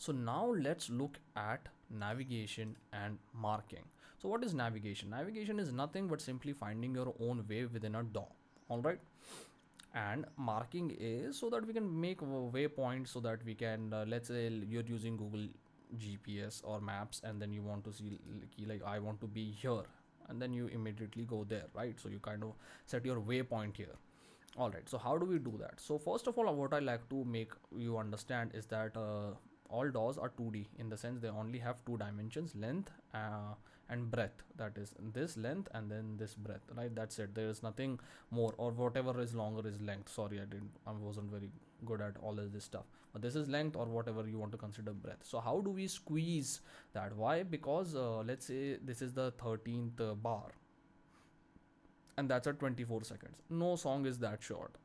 So now let's look at navigation and marking. So what is navigation? Navigation is nothing but simply finding your own way within a DOM. All right. And marking is so that we can make waypoints, so that we can let's say you're using Google GPS or maps, and then you want to see like I want to be here, and then you immediately go there, right? So you kind of set your waypoint here. All right, so how do we do that? So first of all, what I like to make you understand is that all DAWs are 2D, in the sense they only have two dimensions, length and breadth. That is this length and then this breadth, right? That's it. There is nothing more, or whatever is longer is length. Sorry, I wasn't very good at all of this stuff, but this is length, or whatever you want to consider breadth. So how do we squeeze that? Why? Because let's say this is the 13th bar, and that's at 24 seconds. No song is that short,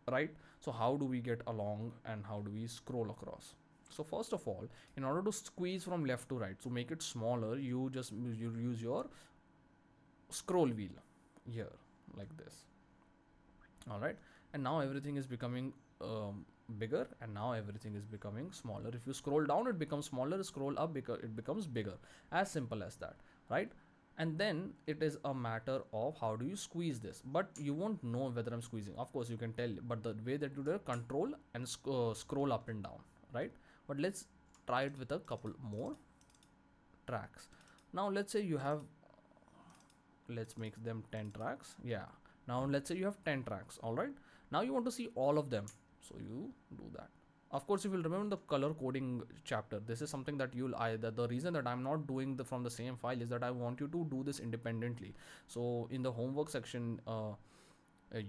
right? So how do we get along, and how do we scroll across? So first of all, in order to squeeze from left to right, to make it smaller, you use your scroll wheel here, like this. All right, and now everything is becoming bigger, and now everything is becoming smaller. If you scroll down, it becomes smaller. Scroll up, because it becomes bigger. As simple as that, right? And then it is a matter of how do you squeeze this. But you won't know whether I'm squeezing. Of course you can tell, but the way that you do it, control and scroll up and down, right? But let's try it with a couple more tracks. Now let's say you have, let's make them 10 tracks. Yeah, now let's say you have 10 tracks. All right, now you want to see all of them, so you do that. Of course, you will remember the color coding chapter. This is something that you'll the reason that I'm not doing from the same file is that I want you to do this independently. So in the homework section,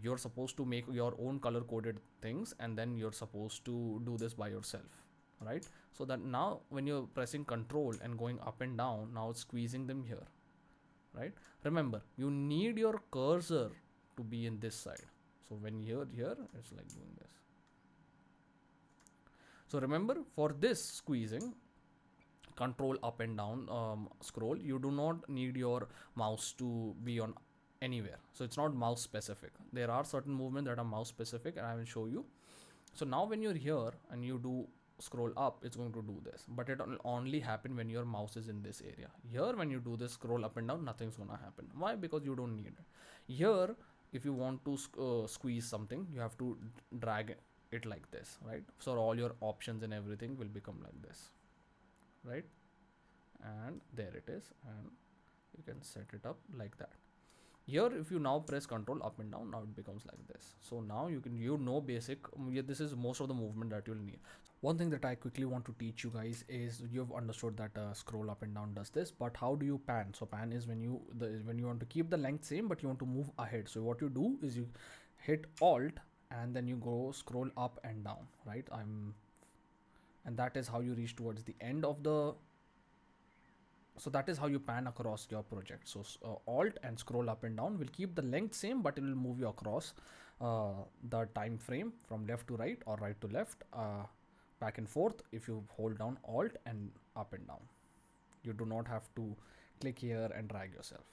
you're supposed to make your own color coded things, and then you're supposed to do this by yourself, right? So that now when you're pressing control and going up and down, now it's squeezing them here, right? Remember, you need your cursor to be in this side. So when you're here, it's like doing this. So remember, for this squeezing, control up and down, scroll, you do not need your mouse to be on anywhere. So it's not mouse specific. There are certain movements that are mouse specific, and I will show you. So now when you're here and you do scroll up, it's going to do this, but it will only happen when your mouse is in this area. Here when you do this scroll up and down, nothing's gonna happen. Why? Because you don't need it. Here, if you want to squeeze something, you have to drag it like this, right? So all your options and everything will become like this, right? And there it is, and you can set it up like that. Here, if you now press control up and down, now it becomes like this. So now you can, basic, this is most of the movement that you'll need. One thing that I quickly want to teach you guys is, you've understood that scroll up and down does this, but how do you pan? So pan is when you want to keep the length same, but you want to move ahead. So what you do is you hit alt, and then you go scroll up and down, right? And that is how you reach towards the end of the, so that is how you pan across your project. So alt and scroll up and down will keep the length same, but it will move you across the time frame from left to right, or right to left, back and forth, if you hold down alt and up and down. You do not have to click here and drag yourself.